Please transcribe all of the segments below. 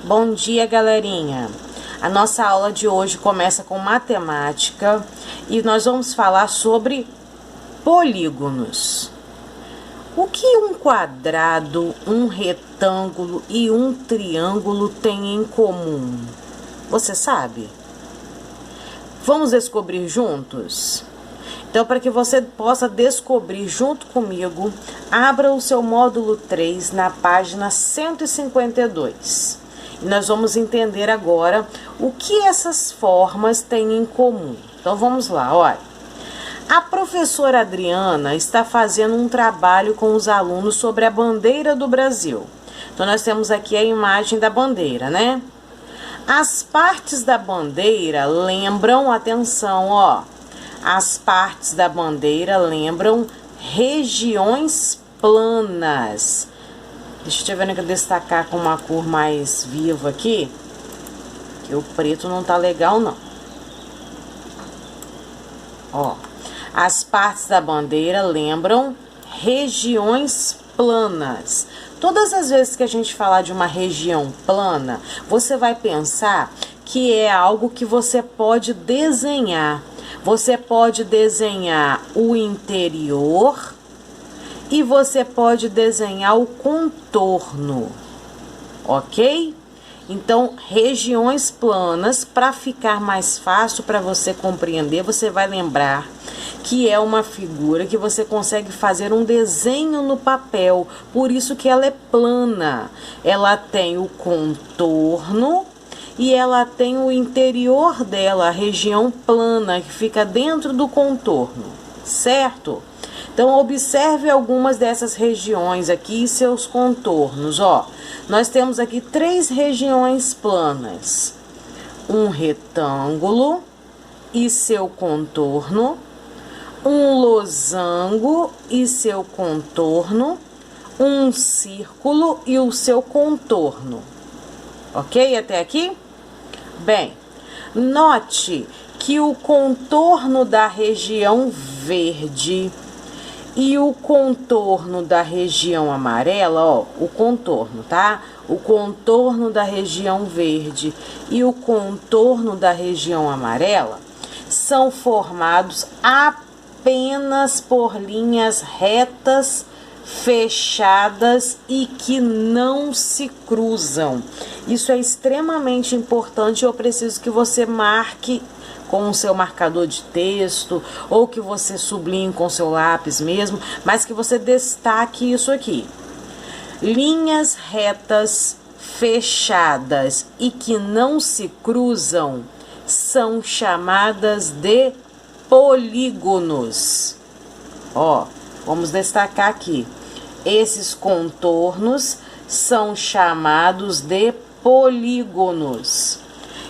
Bom dia, galerinha! A nossa aula de hoje começa com matemática e nós vamos falar sobre polígonos. O que um quadrado, um retângulo e um triângulo têm em comum? Você sabe? Vamos descobrir juntos? Então, para que você possa descobrir junto comigo, abra o seu módulo 3 na página 152. E nós vamos entender agora o que essas formas têm em comum. Então, vamos lá, olha. A professora Adriana está fazendo um trabalho com os alunos sobre a bandeira do Brasil. Então, nós temos aqui a imagem da bandeira, né? As partes da bandeira lembram, atenção, ó. As partes da bandeira lembram regiões planas. Deixa eu ver que eu destacar com uma cor mais viva aqui, que o preto não tá legal não. Ó, as partes da bandeira lembram regiões planas. Todas as vezes que a gente falar de uma região plana, você vai pensar que é algo que você pode desenhar. Você pode desenhar o interior e você pode desenhar o contorno, ok? Então, regiões planas, para ficar mais fácil para você compreender, você vai lembrar que é uma figura que você consegue fazer um desenho no papel, por isso que ela é plana. Ela tem o contorno e ela tem o interior dela, a região plana, que fica dentro do contorno, certo? Então, observe algumas dessas regiões aqui e seus contornos, ó. Nós temos aqui 3 regiões planas. Um retângulo e seu contorno, um losango e seu contorno, um círculo e o seu contorno. Ok? Até aqui? Bem, note que o contorno da região verde e o contorno da região amarela, ó, o contorno, tá? O contorno da região verde e o contorno da região amarela são formados apenas por linhas retas, fechadas e que não se cruzam. Isso é extremamente importante. Eu preciso que você marque com o seu marcador de texto ou que você sublinhe com seu lápis mesmo, mas que você destaque isso aqui. Linhas retas, fechadas e que não se cruzam são chamadas de polígonos. Ó, vamos destacar aqui. Esses contornos são chamados de polígonos.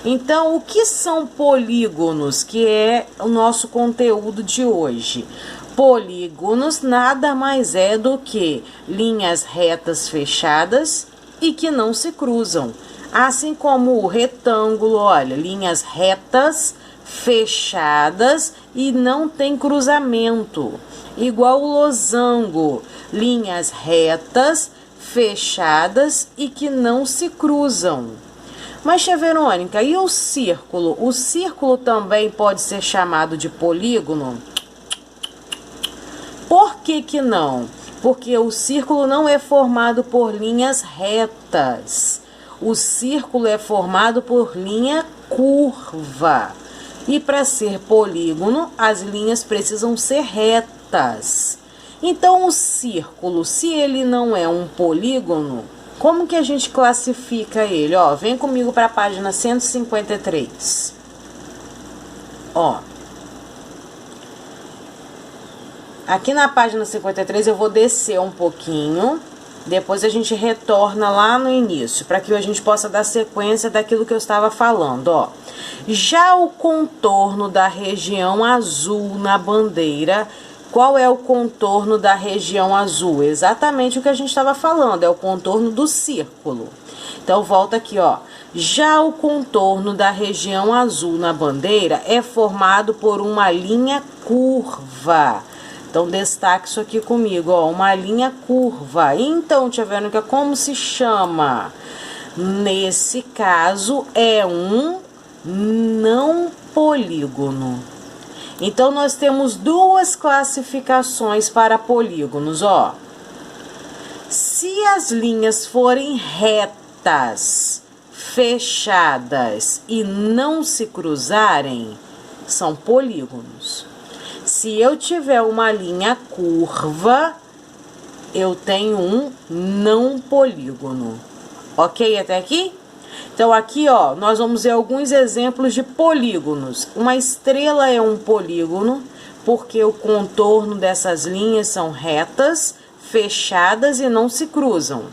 Então, o que são polígonos, que é o nosso conteúdo de hoje? Polígonos nada mais é do que linhas retas fechadas e que não se cruzam. Assim como o retângulo, olha, linhas retas fechadas e não tem cruzamento. Igual o losango, linhas retas, fechadas e que não se cruzam. Mas, tia Verônica, e o círculo? O círculo também pode ser chamado de polígono? Por que que não? Porque o círculo não é formado por linhas retas. O círculo é formado por linha curva. E para ser polígono, as linhas precisam ser retas. Então, o círculo, se ele não é um polígono, como que a gente classifica ele? Ó, vem comigo para a página 153. Ó. Aqui na página 53 eu vou descer um pouquinho. Depois a gente retorna lá no início, para que a gente possa dar sequência daquilo que eu estava falando, ó. Já o contorno da região azul na bandeira, qual é o contorno da região azul? Exatamente o que a gente estava falando, é o contorno do círculo. Então, volta aqui, ó. Já o contorno da região azul na bandeira é formado por uma linha curva. Então, destaque isso aqui comigo, ó, uma linha curva. Então, tia Verônica, como se chama? Nesse caso, é um não polígono. Então, nós temos duas classificações para polígonos, ó. Se as linhas forem retas, fechadas e não se cruzarem, são polígonos. Se eu tiver uma linha curva, eu tenho um não polígono. Ok até aqui? Então, aqui, ó, nós vamos ver alguns exemplos de polígonos. Uma estrela é um polígono, porque o contorno dessas linhas são retas, fechadas e não se cruzam.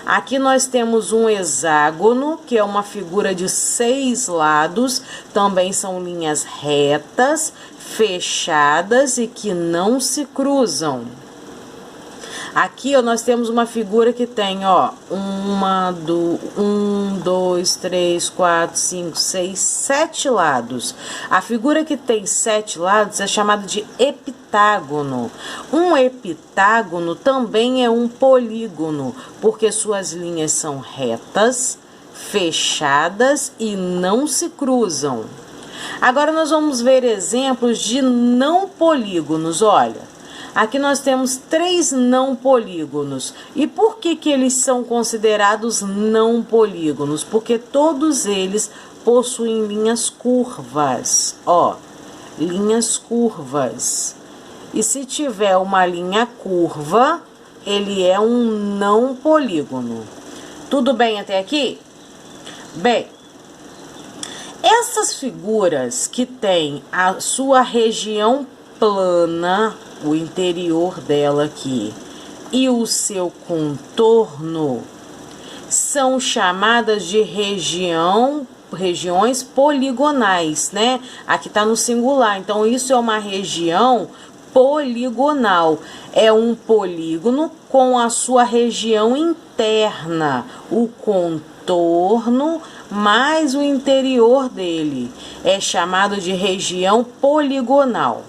Aqui nós temos um hexágono, que é uma figura de 6 lados, também são linhas retas, fechadas e que não se cruzam. Aqui, ó, nós temos uma figura que tem, ó, 1, 2, 3, 4, 5, 6, 7 lados. A figura que tem 7 lados é chamada de heptágono. Um heptágono também é um polígono, porque suas linhas são retas, fechadas e não se cruzam. Agora nós vamos ver exemplos de não polígonos, olha. Aqui nós temos 3 não polígonos. E por que eles são considerados não polígonos? Porque todos eles possuem linhas curvas. Ó, linhas curvas. E se tiver uma linha curva, ele é um não polígono. Tudo bem até aqui? Bem, essas figuras que têm a sua região plana, o interior dela aqui, e o seu contorno, são chamadas de regiões poligonais, né? Aqui tá no singular, então isso é uma região poligonal. É um polígono com a sua região interna, o contorno mais o interior dele. É chamado de região poligonal.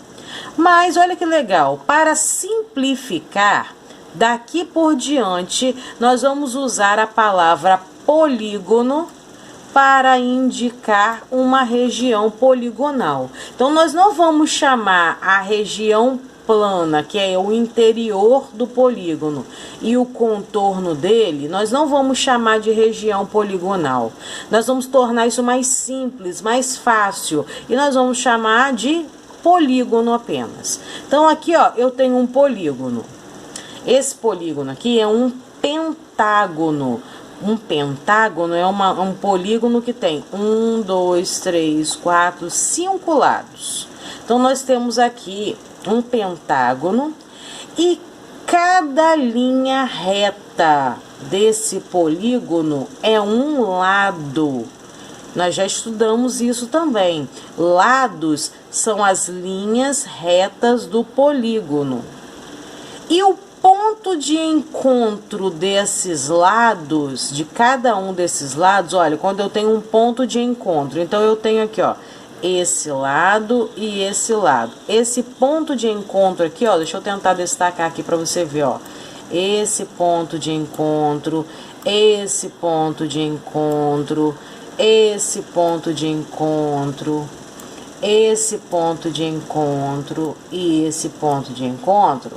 Mas olha que legal, para simplificar, daqui por diante, nós vamos usar a palavra polígono para indicar uma região poligonal. Então, nós não vamos chamar a região plana, que é o interior do polígono, e o contorno dele, nós não vamos chamar de região poligonal. Nós vamos tornar isso mais simples, mais fácil, e nós vamos chamar de polígono apenas. Então, aqui, ó, eu tenho um polígono. Esse polígono aqui é um pentágono. Um pentágono é um polígono que tem 1, 2, 3, 4, 5 lados. Então, nós temos aqui um pentágono e cada linha reta desse polígono é um lado. Nós já estudamos isso também. Lados são as linhas retas do polígono. E o ponto de encontro desses lados, de cada um desses lados, olha, quando eu tenho um ponto de encontro, então eu tenho aqui, ó, esse lado e esse lado. Esse ponto de encontro aqui, ó, deixa eu tentar destacar aqui para você ver, ó. Esse ponto de encontro, esse ponto de encontro, esse ponto de encontro, esse ponto de encontro e esse ponto de encontro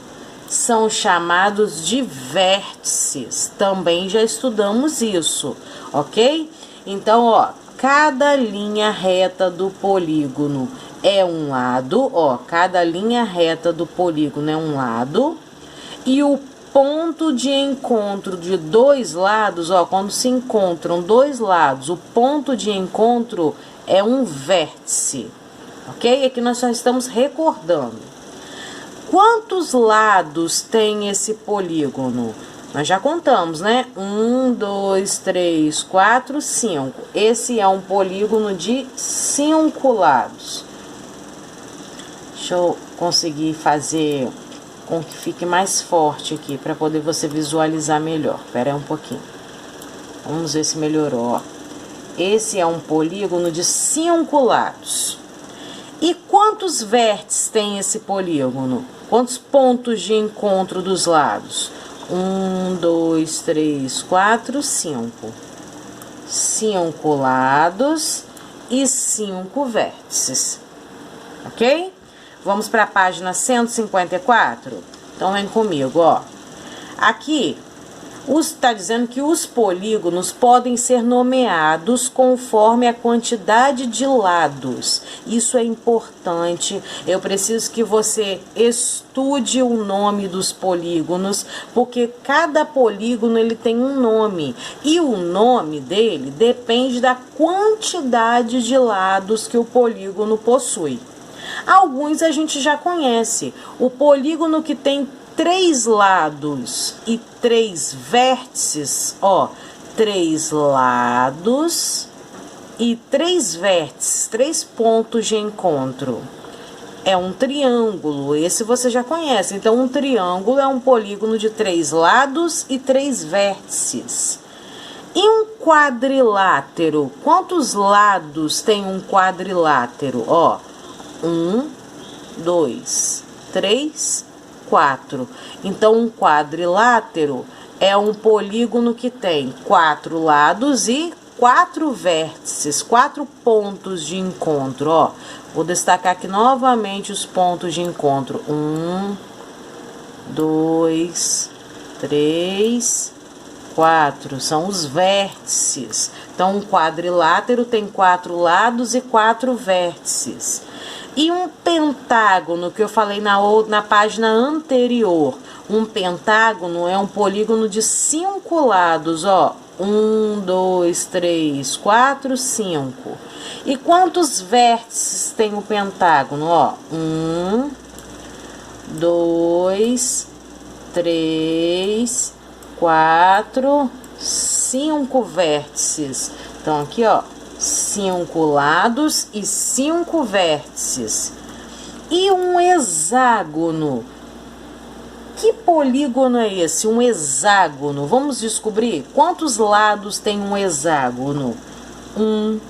são chamados de vértices. Também já estudamos isso, ok? Então, ó, cada linha reta do polígono é um lado, ó, cada linha reta do polígono é um lado, e o ponto de encontro de dois lados, ó, quando se encontram dois lados, o ponto de encontro é um vértice, ok? Aqui nós só estamos recordando. Quantos lados tem esse polígono? Nós já contamos, né? 1, 2, 3, 4, 5. Esse é um polígono de 5 lados. Deixa eu conseguir fazer com que fique mais forte aqui, para poder você visualizar melhor. Espera aí um pouquinho. Vamos ver se melhorou, ó. Esse é um polígono de 5 lados. E quantos vértices tem esse polígono? Quantos pontos de encontro dos lados? 1, 2, 3, 4, 5. 5 lados e 5 vértices, ok? Vamos para a página 154? Então, vem comigo, ó. Aqui, está dizendo que os polígonos podem ser nomeados conforme a quantidade de lados. Isso é importante. Eu preciso que você estude o nome dos polígonos, porque cada polígono ele tem um nome. E o nome dele depende da quantidade de lados que o polígono possui. Alguns a gente já conhece. O polígono que tem 3 lados e 3 vértices, ó, 3 lados e 3 vértices, 3 pontos de encontro. É um triângulo, esse você já conhece. Então, um triângulo é um polígono de 3 lados e 3 vértices. E um quadrilátero? Quantos lados tem um quadrilátero? Ó, 1, 2, 3, 4. Então, um quadrilátero é um polígono que tem 4 lados e 4 vértices, 4 pontos de encontro, ó. Vou destacar aqui novamente os pontos de encontro. 1, 2, 3, 4. São os vértices. Então, um quadrilátero tem 4 lados e 4 vértices. E um pentágono, que eu falei na página anterior. Um pentágono é um polígono de 5 lados, ó. 1, 2, 3, 4, 5. E quantos vértices tem o pentágono? Ó, 1, 2, 3, 4, 5 vértices. Então, aqui, ó, 5 lados e 5 vértices. E um hexágono? Que polígono é esse? Um hexágono. Vamos descobrir quantos lados tem um hexágono. 1,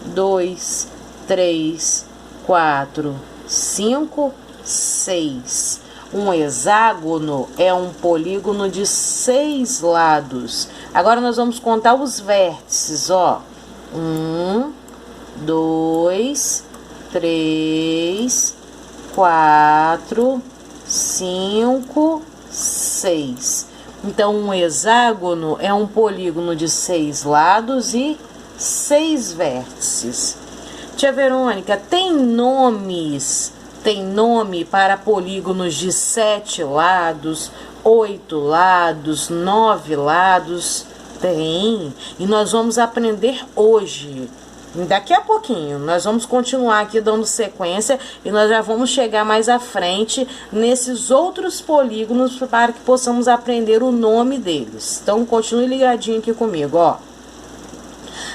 2, 3, 4, 5, 6. Um hexágono é um polígono de 6 lados. Agora nós vamos contar os vértices, ó. 1, 2, 3, 4, 5, 6. Então, um hexágono é um polígono de 6 lados e 6 vértices. Tia Verônica, tem nomes? Tem nome para polígonos de 7 lados, 8 lados, 9 lados? Tem. E nós vamos aprender hoje. Daqui a pouquinho, nós vamos continuar aqui dando sequência e nós já vamos chegar mais à frente nesses outros polígonos para que possamos aprender o nome deles. Então, continue ligadinho aqui comigo, ó.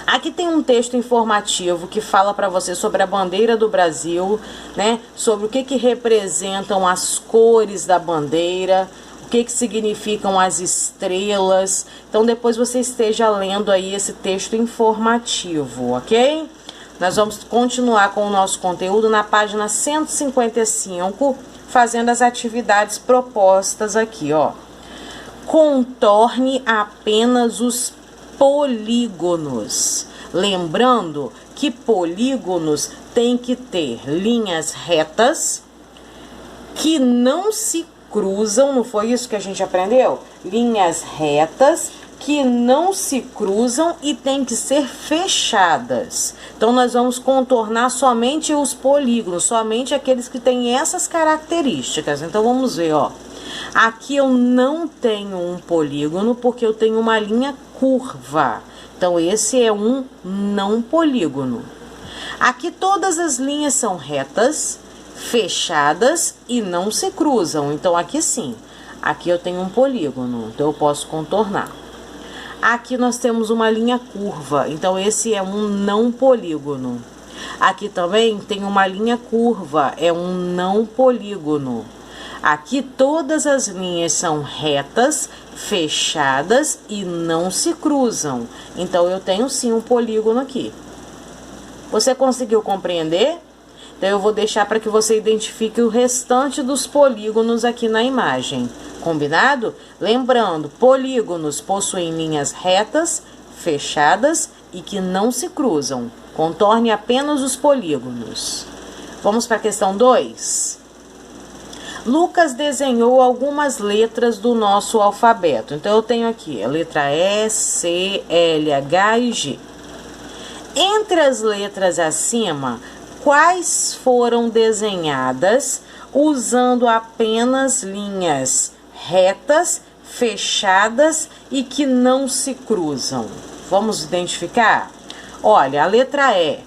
Aqui tem um texto informativo que fala para você sobre a bandeira do Brasil, né? Sobre o que representam as cores da bandeira, o que significam as estrelas. Então, depois você esteja lendo aí esse texto informativo, ok? Nós vamos continuar com o nosso conteúdo na página 155, fazendo as atividades propostas aqui, ó. Contorne apenas os polígonos. Lembrando que polígonos tem que ter linhas retas que não se cruzam, não foi isso que a gente aprendeu? Linhas retas que não se cruzam e tem que ser fechadas. Então, nós vamos contornar somente os polígonos, somente aqueles que têm essas características. Então, vamos ver, ó. Aqui eu não tenho um polígono porque eu tenho uma linha curva. Então, esse é um não polígono. Aqui todas as linhas são retas, fechadas e não se cruzam. Então, aqui sim. Aqui eu tenho um polígono, então eu posso contornar. Aqui nós temos uma linha curva, então esse é um não polígono. Aqui também tem uma linha curva, é um não polígono. Aqui todas as linhas são retas, fechadas e não se cruzam. Então, eu tenho sim um polígono aqui. Você conseguiu compreender? Então, eu vou deixar para que você identifique o restante dos polígonos aqui na imagem. Combinado? Lembrando, polígonos possuem linhas retas, fechadas e que não se cruzam. Contorne apenas os polígonos. Vamos para a questão 2. Lucas desenhou algumas letras do nosso alfabeto. Então, eu tenho aqui a letra E, C, L, H e G. Entre as letras acima, quais foram desenhadas usando apenas linhas retas, fechadas e que não se cruzam? Vamos identificar? Olha, a letra E,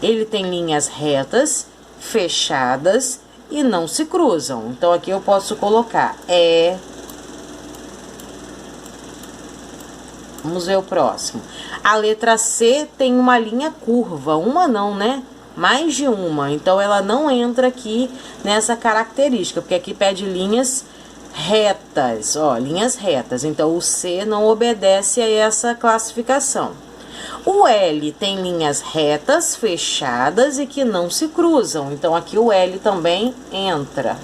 ele tem linhas retas, fechadas e não se cruzam. Então, aqui eu posso colocar E. Vamos ver o próximo. A letra C tem uma linha curva. Uma não, né? Mais de uma. Então, ela não entra aqui nessa característica, porque aqui pede linhas retas. Ó, linhas retas. Então, o C não obedece a essa classificação. O L tem linhas retas, fechadas e que não se cruzam. Então, aqui o L também entra.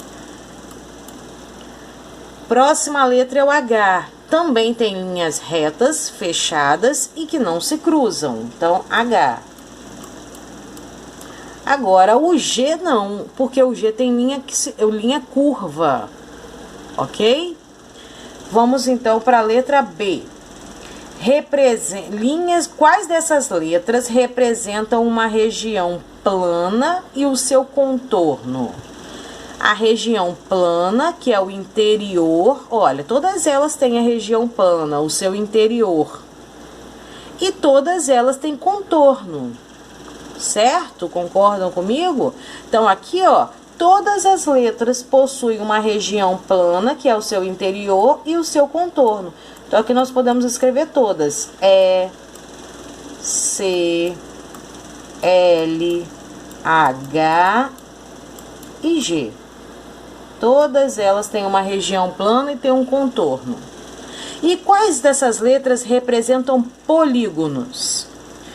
Próxima letra é o H. Também tem linhas retas, fechadas e que não se cruzam. Então, H. Agora, o G não, porque o G tem linha curva. Ok? Vamos, então, para a letra B. Quais dessas letras representam uma região plana e o seu contorno? A região plana, que é o interior, olha, todas elas têm a região plana, o seu interior. E todas elas têm contorno, certo? Concordam comigo? Então, aqui, ó, todas as letras possuem uma região plana, que é o seu interior, e o seu contorno. Então, aqui nós podemos escrever todas. E, C, L, H e G. Todas elas têm uma região plana e têm um contorno. E quais dessas letras representam polígonos?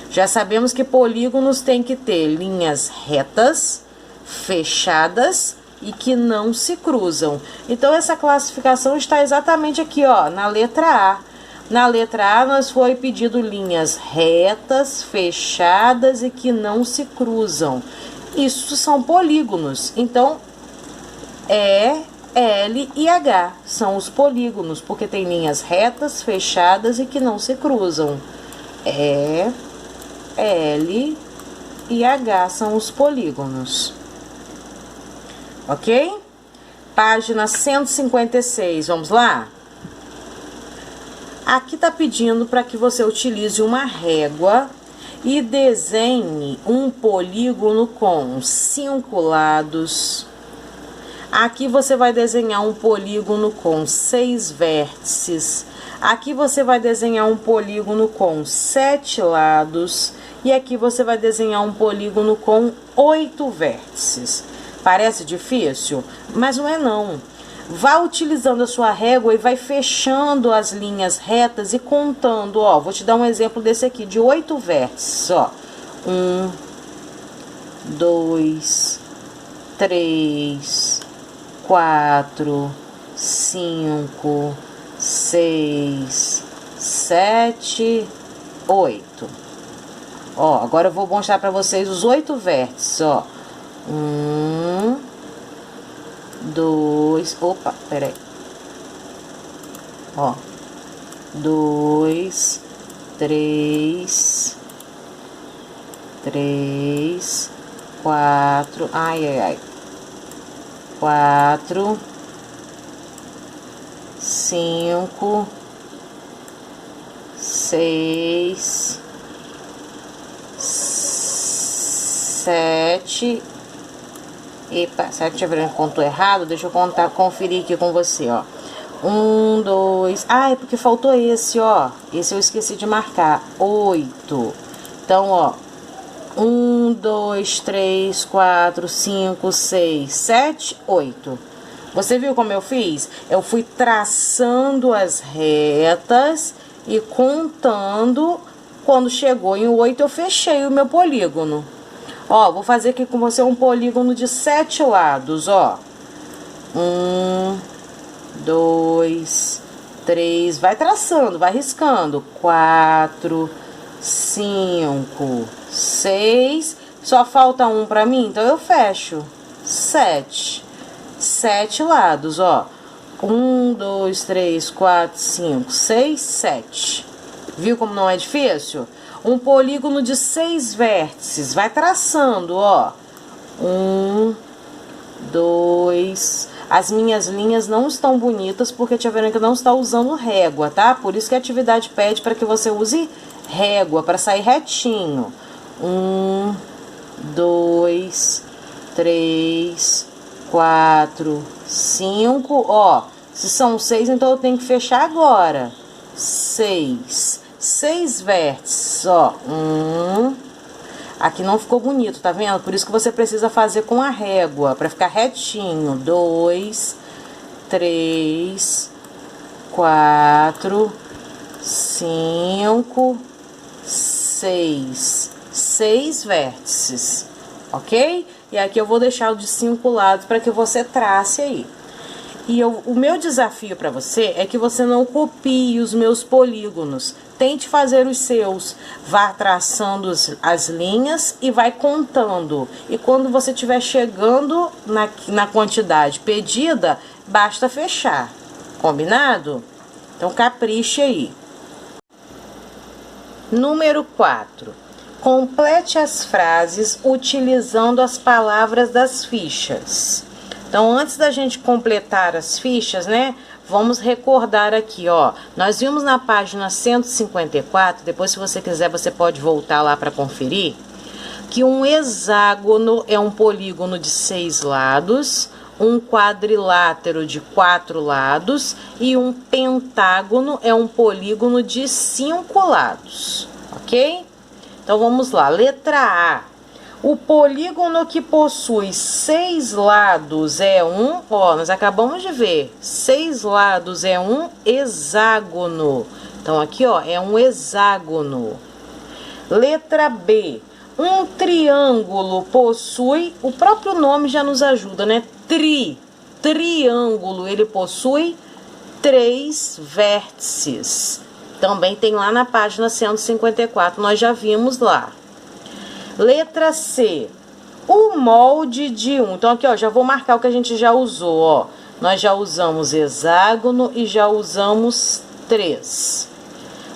Já sabemos que polígonos tem que ter linhas retas, fechadas e que não se cruzam. Então, essa classificação está exatamente aqui, ó, na letra A. Na letra A, nós foi pedido linhas retas, fechadas e que não se cruzam. Isso são polígonos. Então, E, L e H são os polígonos, porque tem linhas retas, fechadas e que não se cruzam. E, L e H são os polígonos. Ok? Página 156, vamos lá? Aqui tá pedindo para que você utilize uma régua e desenhe um polígono com 5 lados. Aqui você vai desenhar um polígono com 6 vértices. Aqui você vai desenhar um polígono com 7 lados. E aqui você vai desenhar um polígono com 8 vértices. Parece difícil? Mas não é não. Vá utilizando a sua régua e vai fechando as linhas retas e contando, ó. Vou te dar um exemplo desse aqui, de 8 vértices, ó. 1, 2, 3, 4, 5, 6, 7, 8. Ó, agora eu vou mostrar pra vocês os 8 vértices, ó. 1, 2, opa, peraí. Ó, 2, 3, 4, ai. 4, 5, 6, 7. Epa, será que eu contou errado? Deixa eu conferir aqui com você, ó. 1, 2. Ah, é porque faltou esse, ó. Esse eu esqueci de marcar. 8. Então, ó. 1, 2, 3, 4, 5, 6, 7, 8. Você viu como eu fiz? Eu fui traçando as retas e contando. Quando chegou em 8, eu fechei o meu polígono. Ó, vou fazer aqui com você um polígono de 7 lados, ó. 1, 2, 3, vai traçando, vai riscando. 4, 5, 6. Só falta um pra mim, então eu fecho. 7. 7 lados, ó. 1, 2, 3, 4, 5, 6, 7. Viu como não é difícil? Um polígono de 6 vértices. Vai traçando, ó. 1, 2. As minhas linhas não estão bonitas porque a tia Verônica não está usando régua, tá? Por isso que a atividade pede para que você use régua, para sair retinho. 1, 2, 3, 4, 5. Ó, se são 6, então eu tenho que fechar agora. 6. 6 vértices, ó. Aqui não ficou bonito, tá vendo? Por isso que você precisa fazer com a régua, para ficar retinho. 2, 3, 4, 5, 6. 6 vértices, ok? E aqui eu vou deixar o de 5 lados para que você trace aí. E o meu desafio para você é que você não copie os meus polígonos. Tente fazer os seus. Vá traçando as linhas e vai contando. E quando você estiver chegando na quantidade pedida, basta fechar. Combinado? Então capriche aí. Número 4. Complete as frases utilizando as palavras das fichas. Então, antes da gente completar as fichas, né? Vamos recordar aqui, ó. Nós vimos na página 154, depois se você quiser você pode voltar lá para conferir, que um hexágono é um polígono de 6 lados, um quadrilátero de 4 lados e um pentágono é um polígono de 5 lados, ok? Então, vamos lá. Letra A. O polígono que possui 6 lados é ó, nós acabamos de ver, 6 lados é um hexágono. Então, aqui, ó, é um hexágono. Letra B. Um triângulo possui, o próprio nome já nos ajuda, né? Triângulo, ele possui 3 vértices. Também tem lá na página 154, nós já vimos lá. Letra C. O molde de Então, aqui, ó, já vou marcar o que a gente já usou, ó. Nós já usamos hexágono e já usamos 3.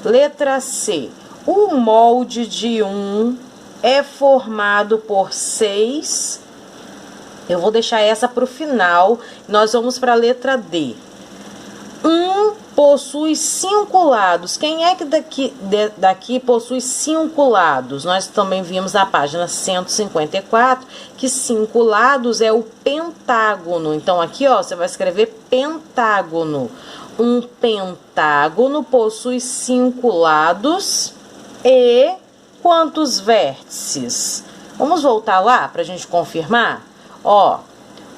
Letra C. O molde de é formado por 6. Eu vou deixar essa para o final. Nós vamos para a letra D. Possui 5 lados. Quem é que daqui possui 5 lados? Nós também vimos na página 154 que 5 lados é o pentágono. Então, aqui, ó, você vai escrever pentágono. Um pentágono possui 5 lados e quantos vértices? Vamos voltar lá para a gente confirmar? Ó,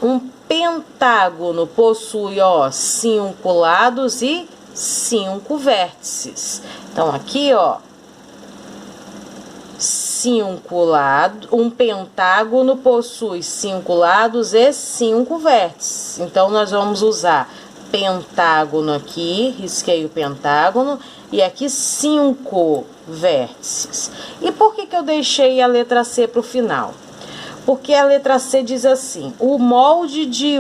um pentágono possui, ó, 5 lados e 5 vértices. Então, aqui, ó, 5 lados, um pentágono possui 5 lados e 5 vértices. Então, nós vamos usar pentágono aqui, risquei o pentágono, e aqui 5 vértices. E por que eu deixei a letra C para o final? Porque a letra C diz assim, o molde de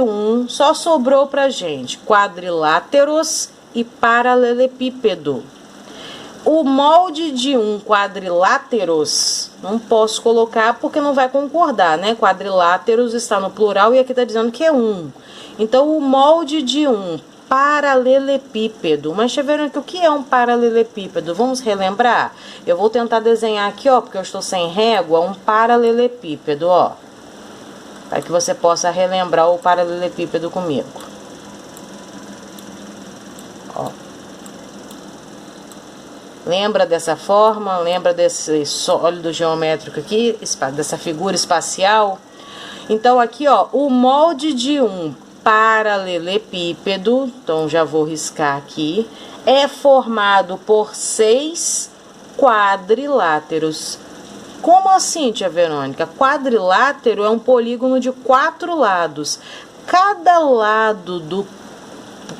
só sobrou pra gente quadriláteros e paralelepípedo. O molde de quadriláteros, não posso colocar porque não vai concordar, né? Quadriláteros está no plural e aqui tá dizendo que é Então, o molde de paralelepípedo. Mas deixa eu ver o que é um paralelepípedo. Vamos relembrar? Eu vou tentar desenhar aqui, ó, porque eu estou sem régua, um paralelepípedo, ó. Para que você possa relembrar o paralelepípedo comigo. Ó. Lembra dessa forma? Lembra desse sólido geométrico aqui? Dessa figura espacial? Então, aqui, ó, o molde de paralelepípedo, então já vou riscar aqui, é formado por 6 quadriláteros. Como assim, tia Verônica? Quadrilátero é um polígono de 4 lados. Cada lado do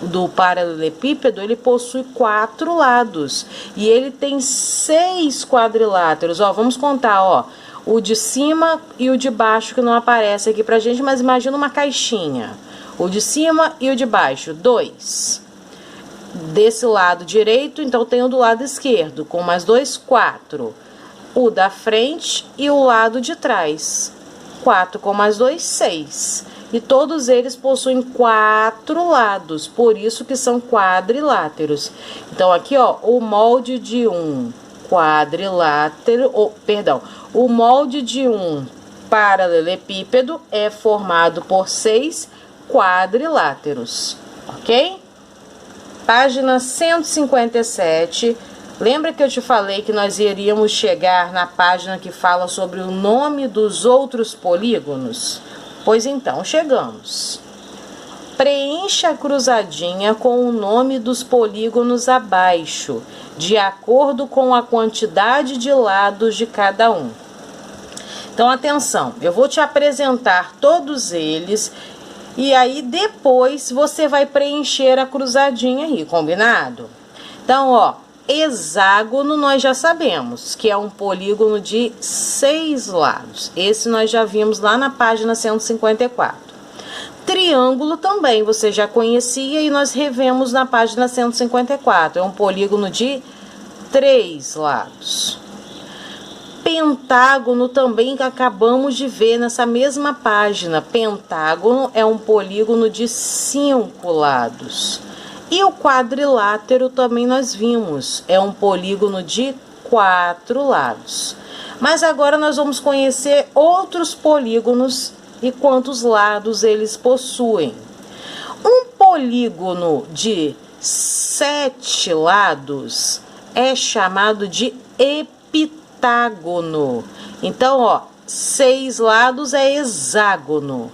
do paralelepípedo, ele possui 4 lados e ele tem 6 quadriláteros. Ó, vamos contar, ó, o de cima e o de baixo que não aparece aqui pra gente, mas imagina uma caixinha. O de cima e o de baixo, 2. Desse lado direito, então tem o do lado esquerdo, com mais 2, 4. O da frente e o lado de trás, 4 com mais 2, 6. E todos eles possuem 4 lados, por isso que são quadriláteros. Então, aqui, ó, o molde de um quadrilátero, o molde de um paralelepípedo é formado por 6 quadriláteros, ok? Página 157. Lembra que eu te falei que nós iríamos chegar na página que fala sobre o nome dos outros polígonos? Pois então, chegamos. Preencha a cruzadinha com o nome dos polígonos abaixo, de acordo com a quantidade de lados de cada um. Então, atenção, eu vou te apresentar todos eles e aí depois você vai preencher a cruzadinha aí, combinado? Então, ó, hexágono nós já sabemos que é um polígono de 6 lados. Esse nós já vimos lá na página 154. Triângulo também você já conhecia e nós revemos na página 154. É um polígono de 3 lados. Pentágono também que acabamos de ver nessa mesma página. Pentágono é um polígono de 5 lados. E o quadrilátero também nós vimos, é um polígono de 4 lados. Mas agora nós vamos conhecer outros polígonos e quantos lados eles possuem. Um polígono de 7 lados é chamado de heptágono. Então, ó, 6 lados é hexágono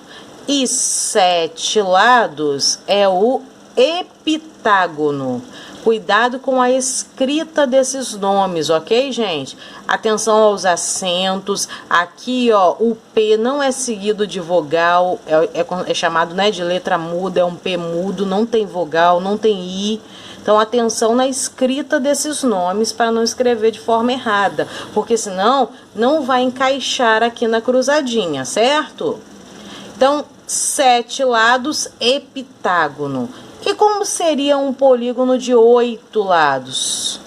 e 7 lados é o heptágono. Cuidado com a escrita desses nomes, ok, gente? Atenção aos acentos. Aqui, ó, o P não é seguido de vogal, é chamado, né, de letra muda, é um P mudo, não tem vogal, não tem I. Então, atenção na escrita desses nomes para não escrever de forma errada, porque senão não vai encaixar aqui na cruzadinha, certo? Então, 7 lados, heptágono. E como seria um polígono de 8 lados?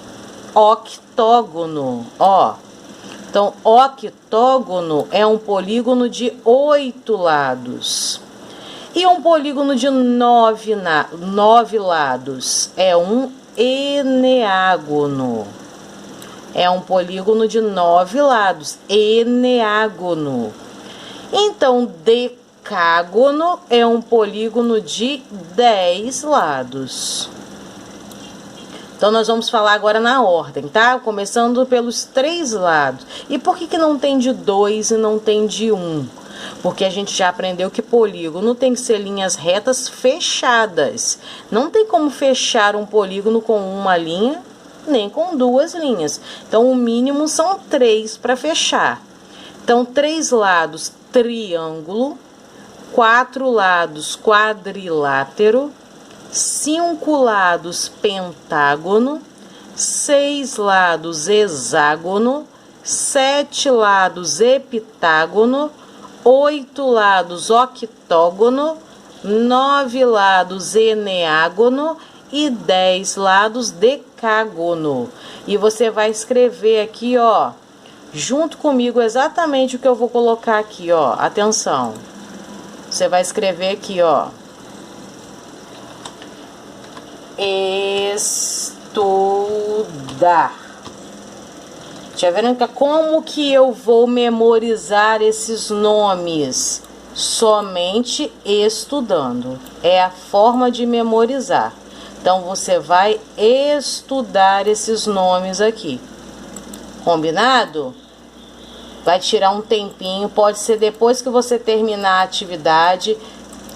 Octógono, ó. Então, octógono é um polígono de 8 lados. E um polígono de 9 lados é um eneágono. É um polígono de 9 lados, eneágono. Então, decágono é um polígono de 10 lados. Então, nós vamos falar agora na ordem, tá? Começando pelos 3 lados. E por que não tem de 2 e não tem de 1? Porque a gente já aprendeu que polígono tem que ser linhas retas fechadas. Não tem como fechar um polígono com uma linha, nem com 2 linhas. Então, o mínimo são 3 para fechar. Então, 3 lados, triângulo. 4 lados, quadrilátero. 5 lados, pentágono. 6 lados, hexágono. 7 lados, heptágono. 8 lados, octógono. 9 lados, eneágono. E 10 lados, decágono. E você vai escrever aqui, ó, junto comigo exatamente o que eu vou colocar aqui, ó. Atenção. Você vai escrever aqui, ó. Estudar. Já viram como que eu vou memorizar esses nomes? Somente estudando. É a forma de memorizar. Então, você vai estudar esses nomes aqui. Combinado? Vai tirar um tempinho, pode ser depois que você terminar a atividade,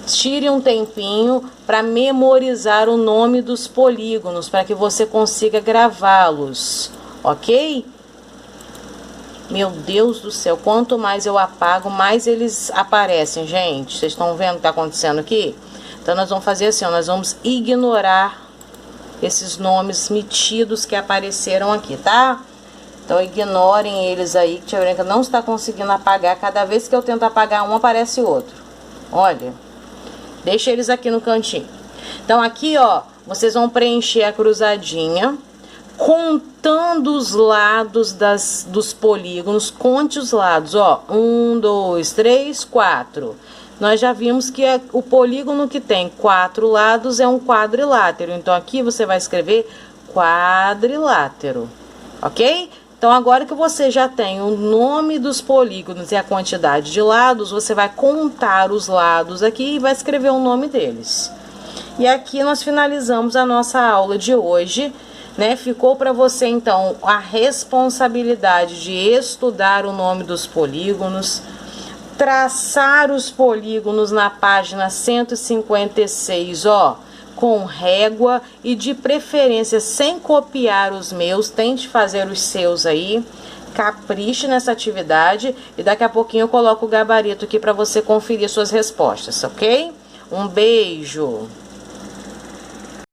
tire um tempinho para memorizar o nome dos polígonos, para que você consiga gravá-los, ok? Meu Deus do céu, quanto mais eu apago, mais eles aparecem, gente. Vocês estão vendo o que está acontecendo aqui? Então, nós vamos fazer assim, ó, nós vamos ignorar esses nomes metidos que apareceram aqui, tá? Então, ignorem eles aí, que Tia Verônica não está conseguindo apagar. Cada vez que eu tento apagar um, aparece outro. Olha, deixa eles aqui no cantinho. Então, aqui, ó, vocês vão preencher a cruzadinha, contando os lados dos polígonos. Conte os lados, ó. 1, 2, 3, 4. Nós já vimos que o polígono que tem 4 lados é um quadrilátero. Então, aqui você vai escrever quadrilátero, ok? Então, agora que você já tem o nome dos polígonos e a quantidade de lados, você vai contar os lados aqui e vai escrever o nome deles. E aqui nós finalizamos a nossa aula de hoje, né? Ficou para você, então, a responsabilidade de estudar o nome dos polígonos, traçar os polígonos na página 156, ó, com régua e de preferência sem copiar os meus, tente fazer os seus aí, capriche nessa atividade e daqui a pouquinho eu coloco o gabarito aqui para você conferir suas respostas, ok? Um beijo!